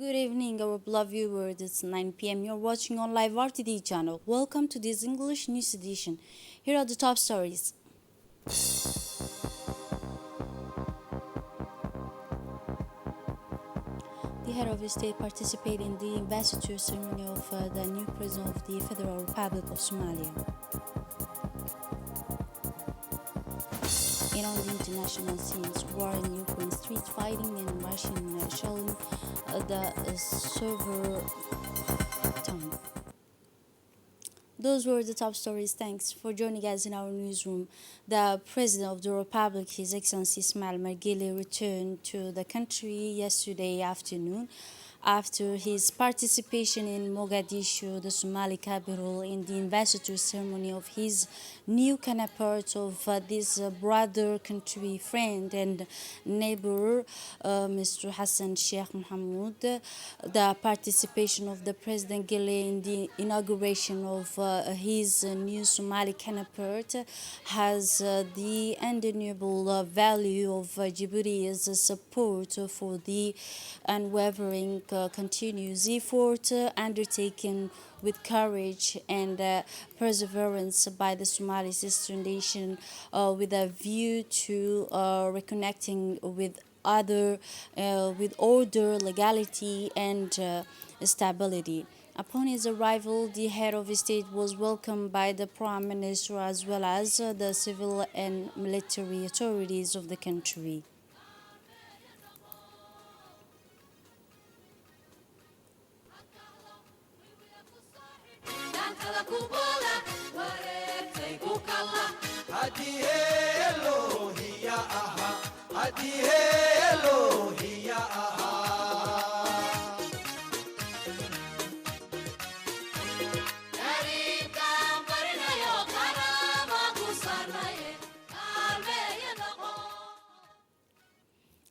Good evening, our beloved viewers. It's 9 p.m. You're watching on Live RTD channel. Welcome to this English news edition. Here are the top stories. The head of state participated in the investiture ceremony of the new president of the Federal Republic of Somalia. And on the international scenes, war in Ukraine, street fighting, and Russian shelling the server town. Those were the top stories. Thanks for joining us in our newsroom. The President of the Republic, His Excellency Ismail Margile, returned to the country yesterday afternoon after his participation in Mogadishu, the Somali capital, in the investiture ceremony of his new counterpart of this brother country, friend and neighbor, Mr. Hassan Sheikh Mohamud. The participation of the President Gile in the inauguration of his new Somali counterpart has the undeniable value of Djibouti's support for the unwavering continuous effort undertaken with courage and perseverance by the Somali sister nation with a view to reconnecting with with order, legality, and stability. Upon his arrival, the head of state was welcomed by the prime minister as well as the civil and military authorities of the country.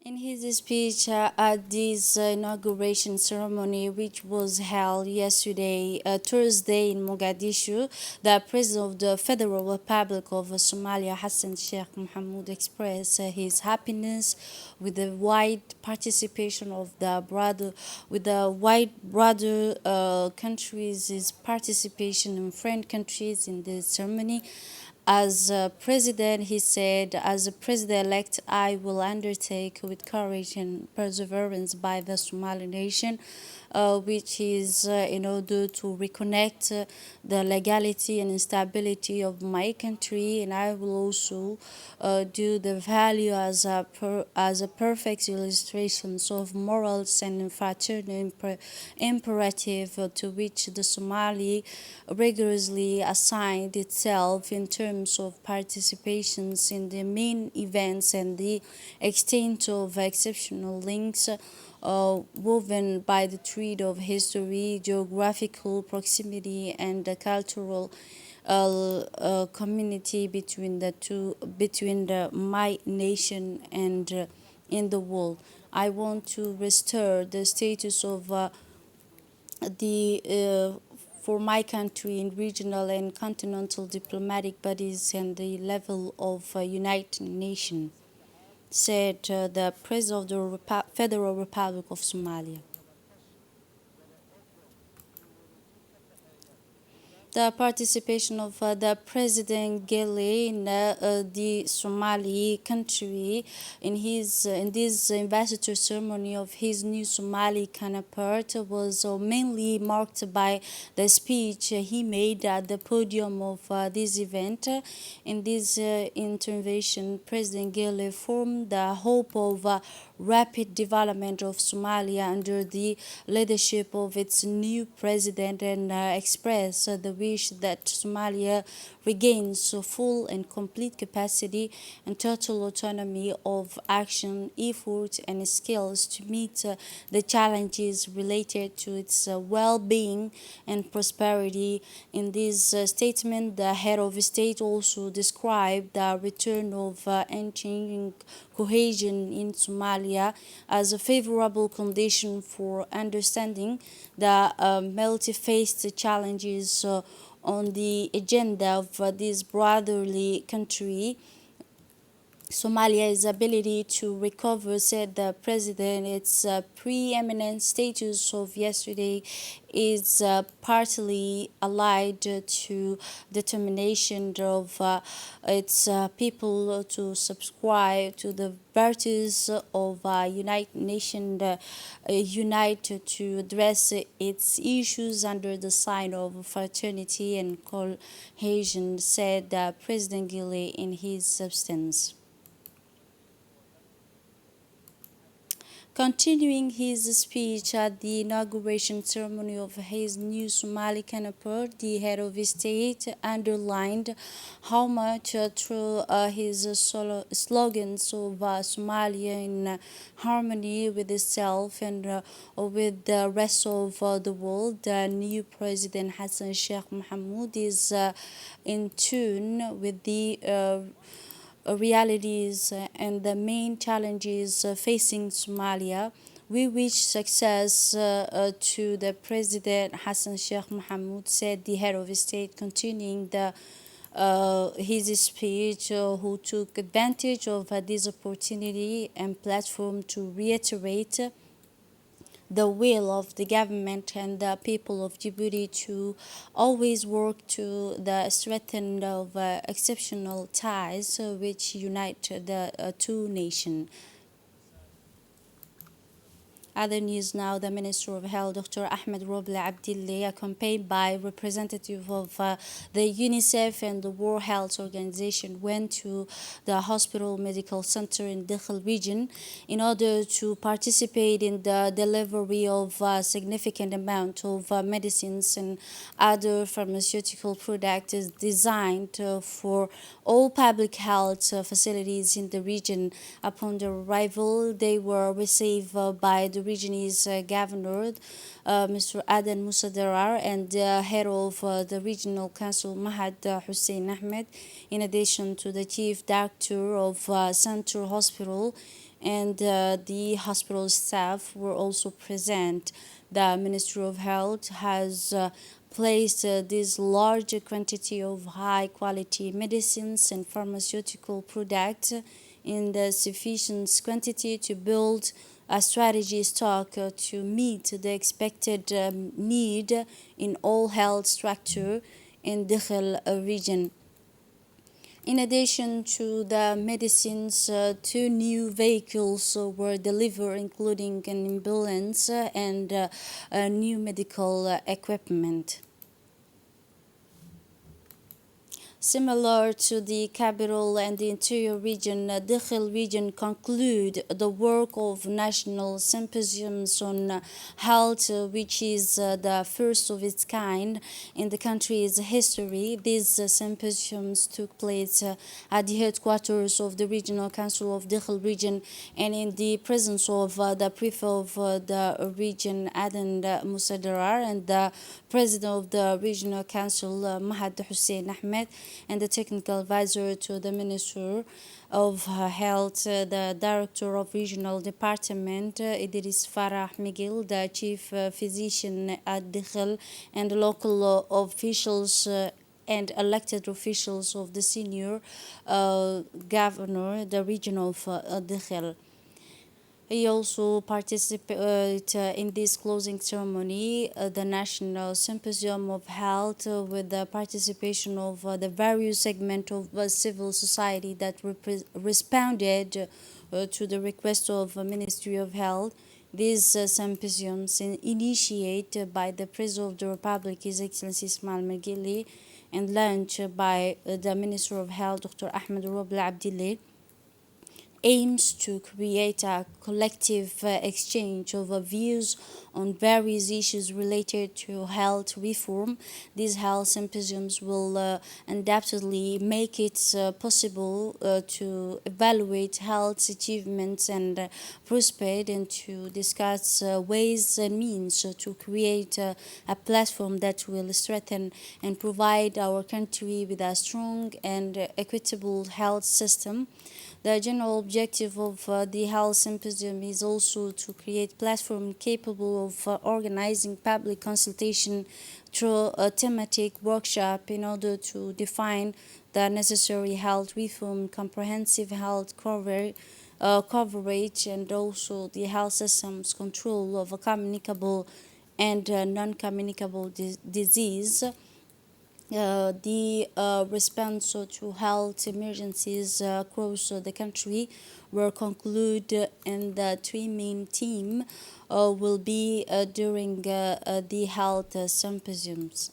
In his speech at this inauguration ceremony, which was held yesterday, Thursday, in Mogadishu, the President of the Federal Republic of Somalia, Hassan Sheikh Mohamud, expressed his happiness with the wide participation of brother countries, his participation in friend countries in the ceremony. As president, he said, as a president-elect, I will undertake with courage and perseverance by the Somali nation, which is in order to reconnect the legality and stability of my country, and I will also do the value as a perfect illustration of morals and fraternal imperative to which the Somali rigorously assigned itself in terms of participations in the main events and the extent of exceptional links woven by the thread of history, geographical proximity, and the cultural community between my nation and in the world. I want to restore the status of the for my country in regional and continental diplomatic bodies and the level of United Nations, said the President of the Federal Republic of Somalia. The participation of the President Gele in the Somali country in this investiture ceremony of his new Somali counterpart was mainly marked by the speech he made at the podium of this event. In this intervention, President Gele formed the hope of rapid development of Somalia under the leadership of its new president and expressed the wish that Somalia regains full and complete capacity and total autonomy of action, effort, and skills to meet the challenges related to its well-being and prosperity. In this statement, the head of state also described the return of unchanging cohesion in Somalia as a favorable condition for understanding the multi-faced challenges on the agenda of this brotherly country Somalia's ability to recover, said the president. Its preeminent status of yesterday is partly allied to determination of its people to subscribe to the virtues of United Nations, unite to address its issues under the sign of fraternity and cohesion, said President Gili in his substance. Continuing his speech at the inauguration ceremony of his new Somali counterpart, the head of state underlined how much through his slogans of Somalia in harmony with itself and with the rest of the world, the new president Hassan Sheikh Mohamud is in tune with the realities and the main challenges facing Somalia. We wish success to the President Hassan Sheikh Mohamud, said the head of state, continuing his speech, who took advantage of this opportunity and platform to reiterate the will of the government and the people of Djibouti to always work to the strengthening of exceptional ties which unite the two nations. Other news now, the Minister of Health, Dr. Ahmed Roble Abdille, accompanied by representatives of the UNICEF and the World Health Organization, went to the hospital medical center in Dakhil region in order to participate in the delivery of a significant amount of medicines and other pharmaceutical products designed for all public health facilities in the region. Upon their arrival, they were received by the region's governor, Mr. Adan Musa Darar, and the head of the regional council, Mahad Hussein Ahmed, in addition to the chief doctor of Central Hospital, and the hospital staff were also present. The Ministry of Health has placed this large quantity of high quality medicines and pharmaceutical products in the sufficient quantity to build a strategy stock to meet the expected need in all health structure in the Dakhil region. In addition to the medicines, two new vehicles were delivered, including an ambulance and new medical equipment. Similar to the capital and the interior region, Dakhil region conclude the work of national symposiums on health, which is the first of its kind in the country's history. These symposiums took place at the headquarters of the Regional Council of Dakhil region and in the presence of the prefect of the region, Adan Musa Darar, and the president of the Regional Council, Mahad Hussein Ahmed, and the technical advisor to the Minister of Health, the Director of Regional Department, Idris Farah Miguel, the Chief Physician at Dakhil, and local officials and elected officials of the senior governor, the region of Dakhil. He also participated in this closing ceremony, the National Symposium of Health, with the participation of the various segments of civil society that responded to the request of the Ministry of Health. These symposiums, initiated by the President of the Republic, His Excellency Ismail Margili, and launched by the Minister of Health, Dr. Ahmed Roble Abdille, aims to create a collective exchange of views on various issues related to health reform. These health symposiums will undoubtedly make it possible to evaluate health achievements and prospect, and to discuss ways and means to create a platform that will strengthen and provide our country with a strong and equitable health system. The general objective of the Health Symposium is also to create platform capable of organizing public consultation through a thematic workshop in order to define the necessary health reform, comprehensive health coverage, and also the health system's control of a communicable and non-communicable disease. The response to health emergencies across the country were concluded, and the three main theme will be during the health symposiums.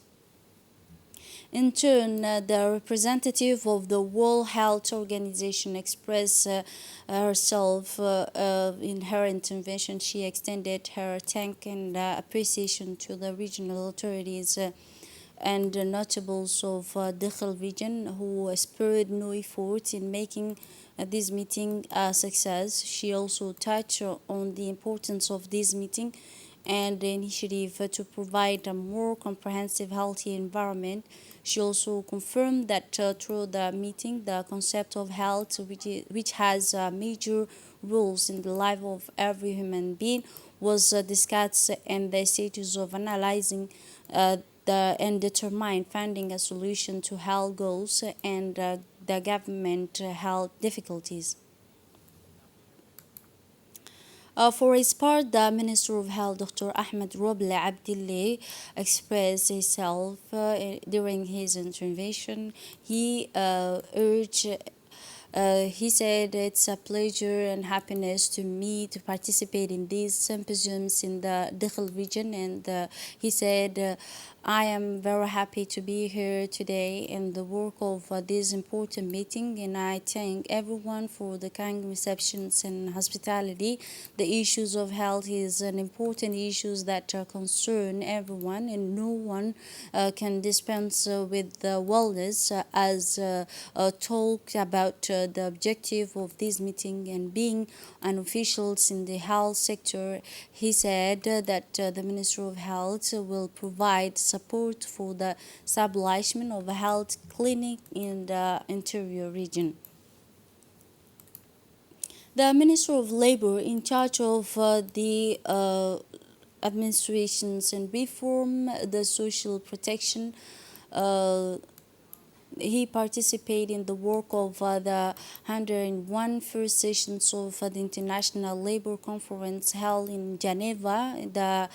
In turn, the representative of the World Health Organization expressed herself in her intervention. She extended her thanks and appreciation to the regional authorities and notables of Dakhel region who spared no effort in making this meeting a success. She also touched on the importance of this meeting and the initiative to provide a more comprehensive, healthy environment. She also confirmed that through the meeting, the concept of health, which has major roles in the life of every human being, was discussed, and the status of analyzing and determine finding a solution to health goals and the government health difficulties. For his part, the Minister of Health, Dr. Ahmed Roble Abdillah, expressed himself during his intervention. He said it's a pleasure and happiness to me to participate in these symposiums in the Dakhel region, and he said, I am very happy to be here today in the work of this important meeting, and I thank everyone for the kind receptions and hospitality. The issues of health is an important issues that concern everyone, and no one can dispense with the wellness as talked about the objective of this meeting and being an officials in the health sector. He said that the Ministry of Health will provide support for the establishment of a health clinic in the interior region. The Minister of Labor, in charge of the administrations and reform, the social protection, he participated in the work of the 101 first sessions of the International Labour Conference held in Geneva. The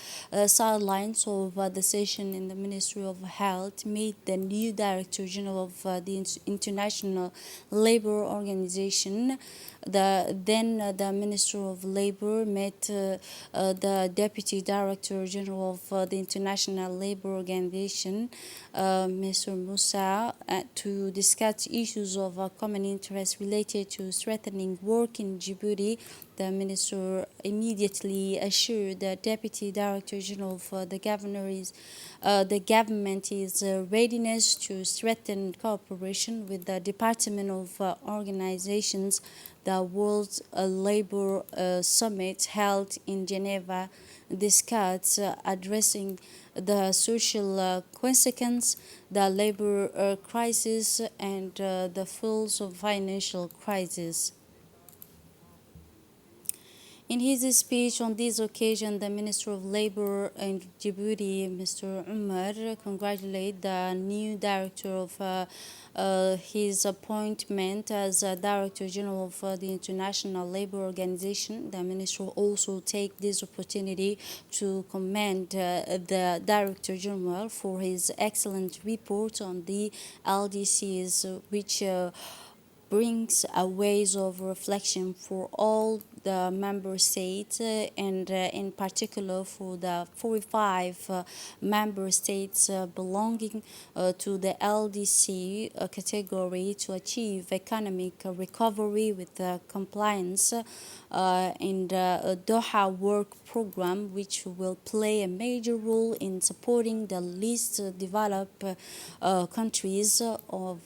sidelines of the session in the Ministry of Health made the new Director General of the International Labour Organization. The Minister of Labor met the Deputy Director General of the International Labour Organization, Mr. Moussa, to discuss issues of common interest related to strengthening work in Djibouti. The minister immediately assured the Deputy Director General of the government is readiness to strengthen cooperation with the Department of Organizations. The World Labour Summit held in Geneva discussed addressing the social consequence, the labor crisis, and the fields of financial crisis. In his speech on this occasion, the Minister of Labor in Djibouti, Mr. Umar, congratulated the new director of his appointment as Director General of the International Labour Organization. The Minister also take this opportunity to commend the Director General for his excellent report on the LDCs, which brings a ways of reflection for all the member states and in particular for the 45 member states belonging to the LDC category to achieve economic recovery with compliance in the Doha Work Program, which will play a major role in supporting the least developed countries of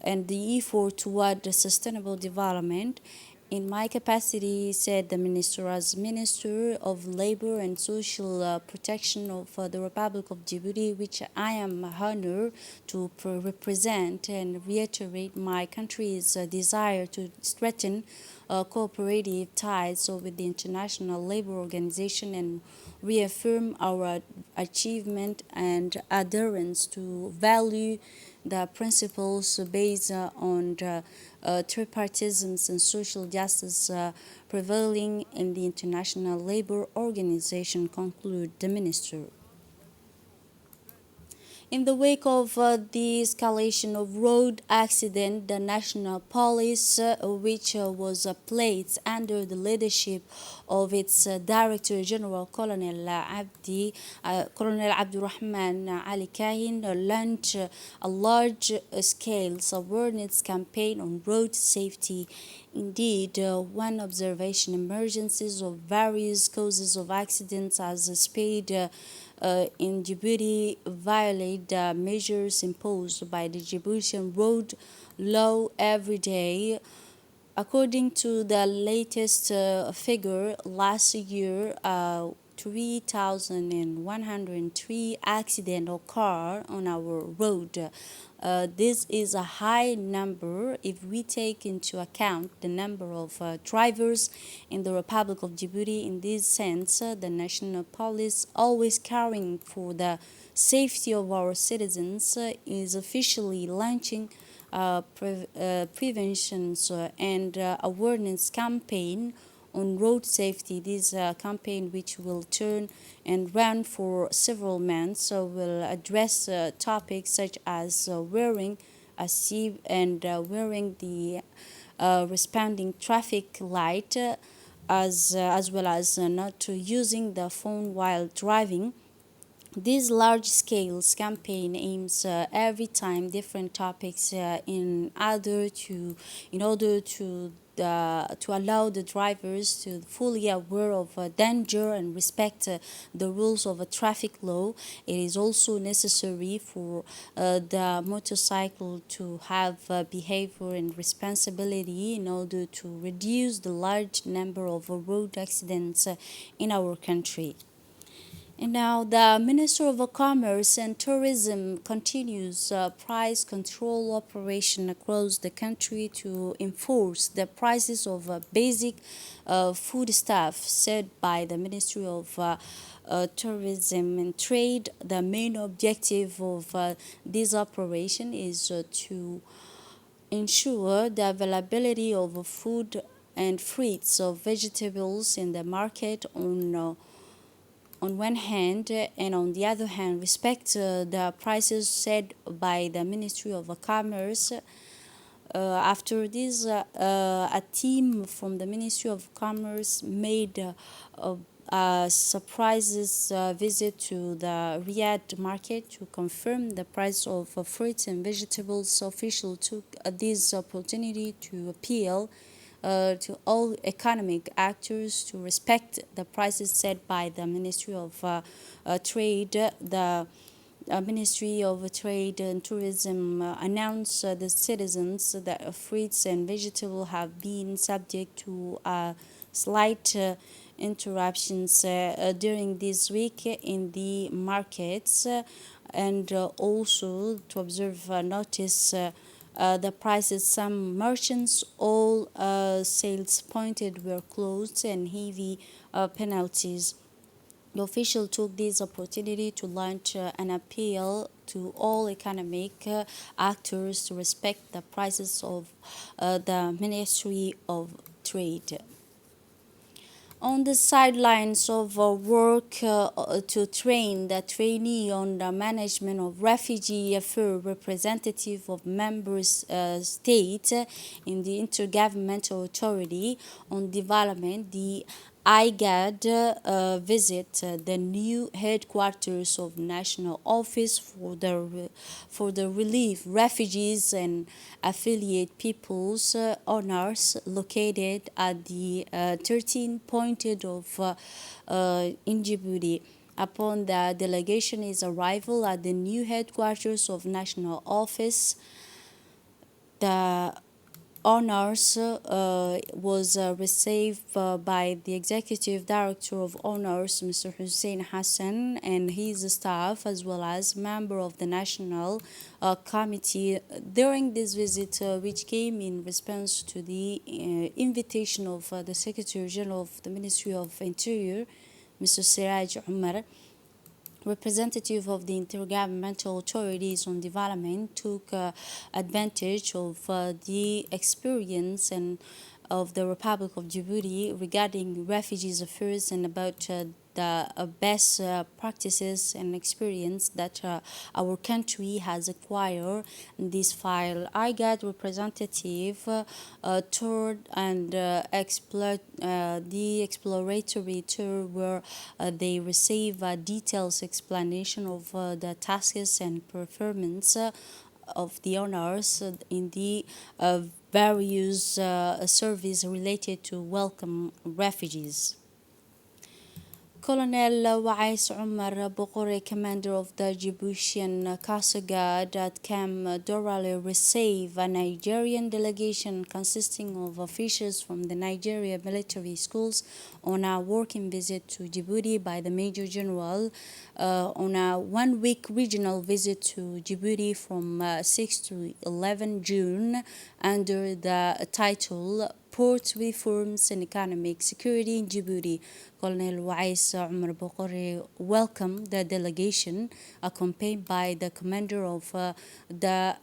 and the effort toward sustainable development. In my capacity, said the minister, as Minister of Labor and Social Protection of the Republic of Djibouti, which I am honored to represent and reiterate my country's desire to strengthen cooperative ties with the International Labour Organization and reaffirm our achievement and adherence to value the principles based on the tripartism and social justice prevailing in the International Labour Organization, conclude the minister. In the wake of the escalation of road accident, the National Police, which was placed under the leadership of its Director General Colonel Abdurrahman Ali Kahin, launched a large-scale awareness campaign on road safety. Indeed, one observation emergencies of various causes of accidents as speed in Djibouti violate the measures imposed by the Djiboutian road law every day. According to the latest figure, last year, 3,103 accidents occurred on our road. This is a high number if we take into account the number of drivers in the Republic of Djibouti. In this sense, the National Police, always caring for the safety of our citizens, is officially launching preventions and awareness campaign on road safety. This campaign, which will turn and run for several months, will address topics such as wearing a seat and wearing the responding traffic light, as well as not using the phone while driving. This large-scale campaign aims every time different topics in order to allow the drivers to fully aware of danger and respect the rules of a traffic law. It is also necessary for the motorcycle to have behavior and responsibility in order to reduce the large number of road accidents in our country. And now the Minister of Commerce and Tourism continues price control operation across the country to enforce the prices of basic foodstuff, said by the Ministry of Tourism and Trade. The main objective of this operation is to ensure the availability of food and fruits or vegetables in the market on one hand, and on the other hand, respect the prices set by the Ministry of Commerce. After this, a team from the Ministry of Commerce made a surprises visit to the Riyadh market to confirm the price of fruits and vegetables. Officials took this opportunity to appeal to all economic actors to respect the prices set by the Ministry of Trade. The Ministry of Trade and Tourism announced the citizens that fruits and vegetables have been subject to slight interruptions during this week in the markets, and also to observe notice the prices. Some merchants, all sales pointed were closed and heavy penalties. The official took this opportunity to launch an appeal to all economic actors to respect the prices of the Ministry of Trade. On the sidelines of work to train the trainee on the management of refugee affairs, representative of member states in the Intergovernmental Authority on Development, the IGAD visit the new headquarters of National Office for the Relief Refugees and Affiliate Peoples Honors, located at the 13 pointed of in Djibouti. Upon the delegation's arrival at the new headquarters of National Office, the honors was received by the executive director of honors, Mr. Hussein Hassan, and his staff, as well as member of the national committee. During this visit, which came in response to the invitation of the Secretary General of the Ministry of Interior, Mr. Siraj Umar, representative of the intergovernmental authorities on development took advantage of the experience and of the Republic of Djibouti regarding refugees affairs and about the best practices and experience that our country has acquired in this file. I got representative toured and the exploratory tour where they receive a detailed explanation of the tasks and performance of the honors in the various services related to welcome refugees. Colonel Wais Umar Bokhore, commander of the Djiboutian Coast Guard at Camp Dorale, received a Nigerian delegation consisting of officials from the Nigeria military schools on a working visit to Djibouti by the Major General on a one-week regional visit to Djibouti from 6 to 11 June under the title Port Reforms and Economic Security in Djibouti. Colonel Wais Umar Bokhore welcomed the delegation, accompanied by the commander of the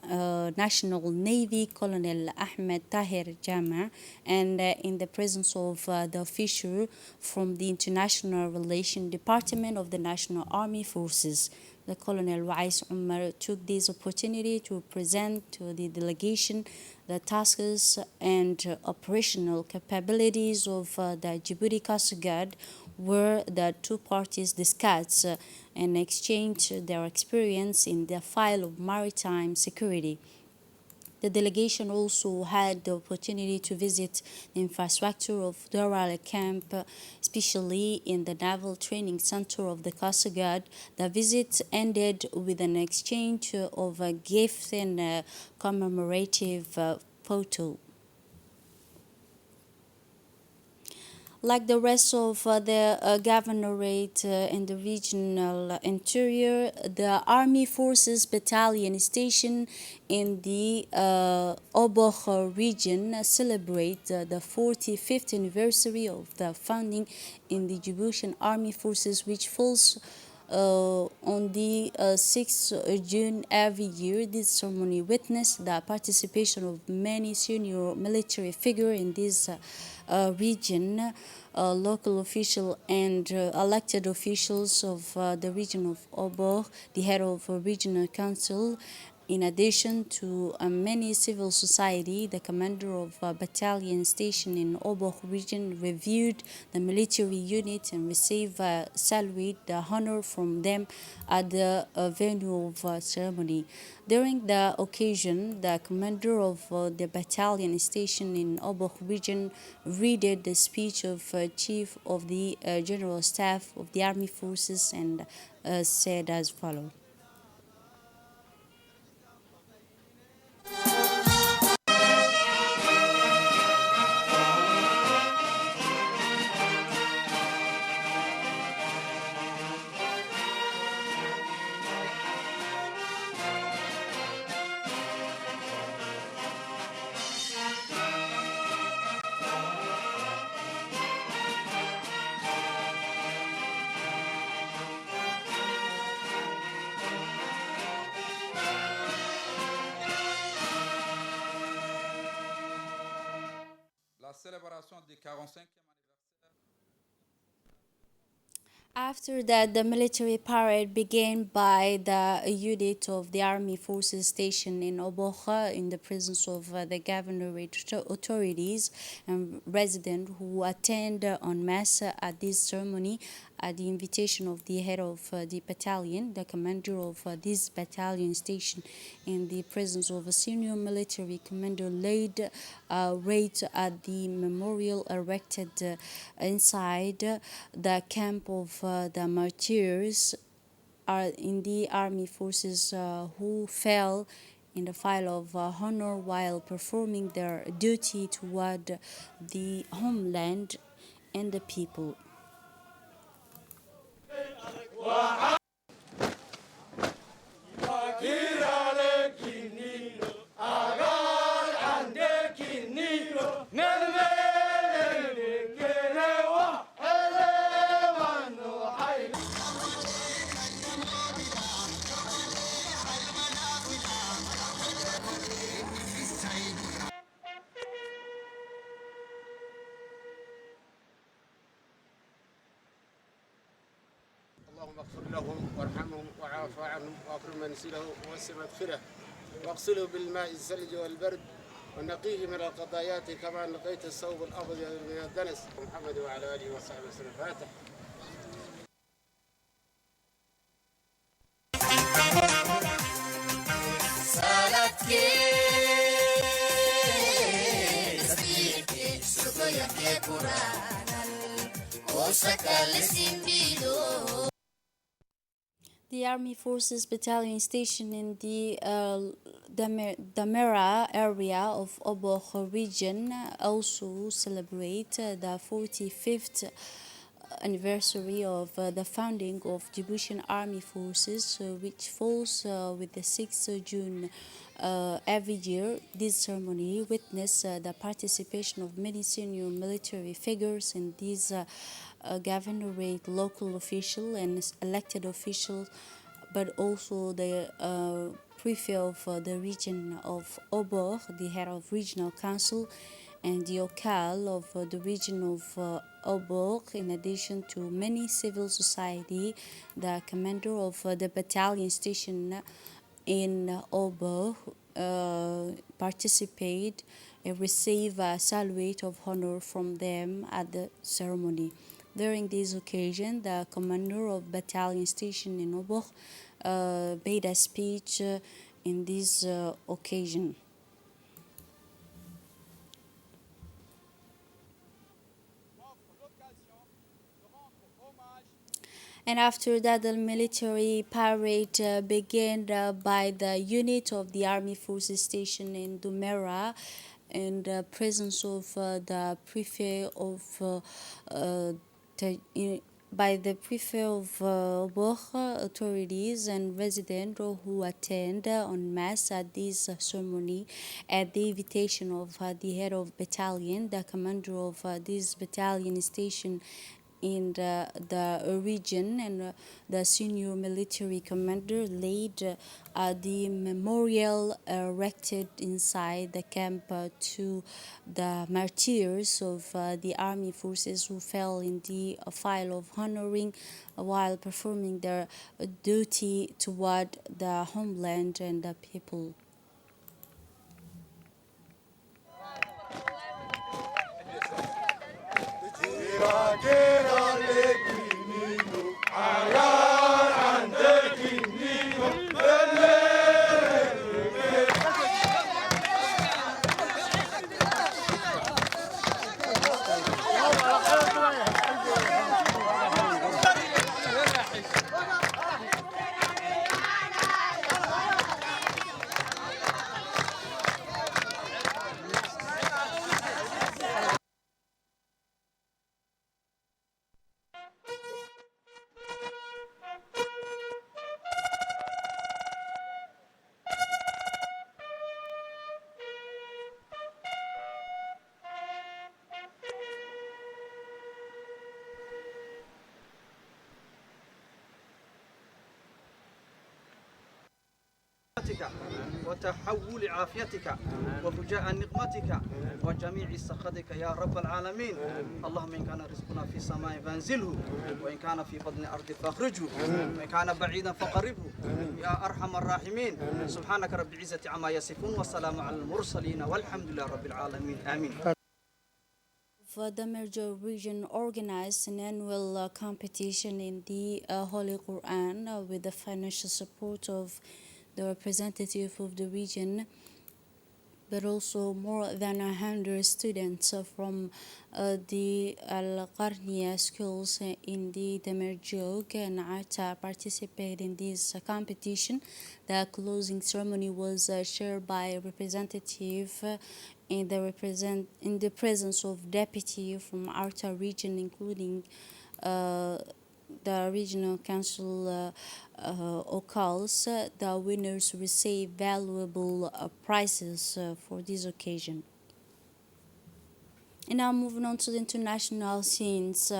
National Navy, Colonel Ahmed Tahir Jama, and in the presence of the official from the International Relations Department of the National Army Forces. The Colonel Wais Umar took this opportunity to present to the delegation the tasks and operational capabilities of the Djibouti Coast Guard, where the two parties discussed and exchanged their experience in the field of maritime security. The delegation also had the opportunity to visit the infrastructure of Dorale Camp, especially in the Naval Training Center of the Coast Guard. The visit ended with an exchange of gifts and a commemorative photo. Like the rest of the governorate in the regional interior, the Army Forces Battalion stationed in the Oboch region celebrate the 45th anniversary of the founding in the Djiboutian Army Forces, which falls on the 6th June every year. This ceremony witnessed the participation of many senior military figures in this region, local officials and elected officials of the region of Obor, the head of a regional council. In addition to many civil society, the commander of a battalion stationed in Obor region reviewed the military unit and received a salute, the honor from them at the venue of ceremony. During the occasion, the commander of the battalion stationed in Obor region read the speech of Chief of the General Staff of the Army Forces and said as follows. La célébration du 45e. After that, the military parade began by the unit of the army forces stationed in Obocha in the presence of the governorate authorities and residents who attend en masse at this ceremony at the invitation of the head of the battalion, the commander of this battalion station in the presence of a senior military commander laid raid at the memorial erected inside the camp of the martyrs are in the army forces who fell in the file of honor while performing their duty toward the homeland and the people. اللهم اغفر لهم وارحمهم وعاف عنهم واكرم منزله ووسع مدخله واغسله بالماء الثلج والبرد ونقيه من القضايات كما نقيت الثوب الابيض من الدنس. محمد وعلى اله وصحبه وسلم. فاتح. The Army Forces Battalion stationed in the Damera area of Oboh region also celebrate the 45th anniversary of the founding of Djiboutian Army Forces, which falls with the 6th of June every year. This ceremony witnessed the participation of many senior military figures in these governorate, local official and elected officials, but also the prefect of the region of Oboh, the head of regional council, and the Okal of the region of Oboh, in addition to many civil society. The commander of the battalion station in Oboh participate and receive a salute of honor from them at the ceremony. During this occasion, the commander of battalion station in Oboh made a speech in this occasion. And after that, the military parade began by the unit of the Army Forces station in Dumera, in the presence of the prefect of by the prefect of Oboh authorities and residents who attend en masse at this ceremony at the invitation of the head of battalion. The commander of this battalion station in the region and the senior military commander laid the memorial erected inside the camp to the martyrs of the army forces who fell in the file of honoring while performing their duty toward the homeland and the people. وتحول عافيتك وفجاء نقمتك وجميع سخطك يا رب العالمين. اللهم إن كان رزقنا في السماء فانزله وإن كان في بطن الأرض فاخرجه وإن كان بعيدا فقربه يا أرحم الراحمين. سبحانك رب العزة عما يصفون والسلام على المرسلين والحمد لله رب العالمين. آمين. The Merjo region organized an annual competition in the Holy Quran with the financial support of the representative of the region. but also more than 100 students from the Al Qarniya schools in the Demirjog and Arta participated in this competition. The closing ceremony was chaired by a representative in the presence of deputy from Arta region, including the regional council Ocals. The winners receive valuable prizes for this occasion. And now moving on to the international scenes,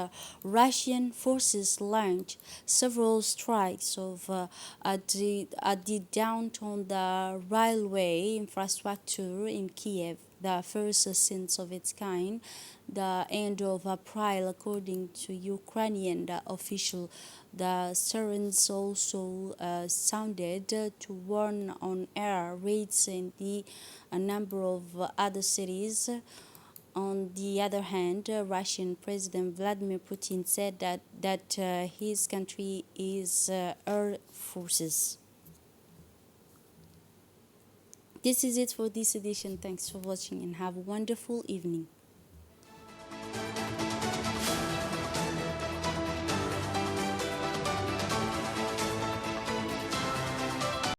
Russian forces launched several strikes at the downtown the railway infrastructure in Kiev, the first since of its kind, the end of April, according to Ukrainian official. The sirens also sounded to warn on air raids in a number of other cities. On the other hand, Russian President Vladimir Putin said that his country is air forces. This is it for this edition. Thanks for watching and have a wonderful evening.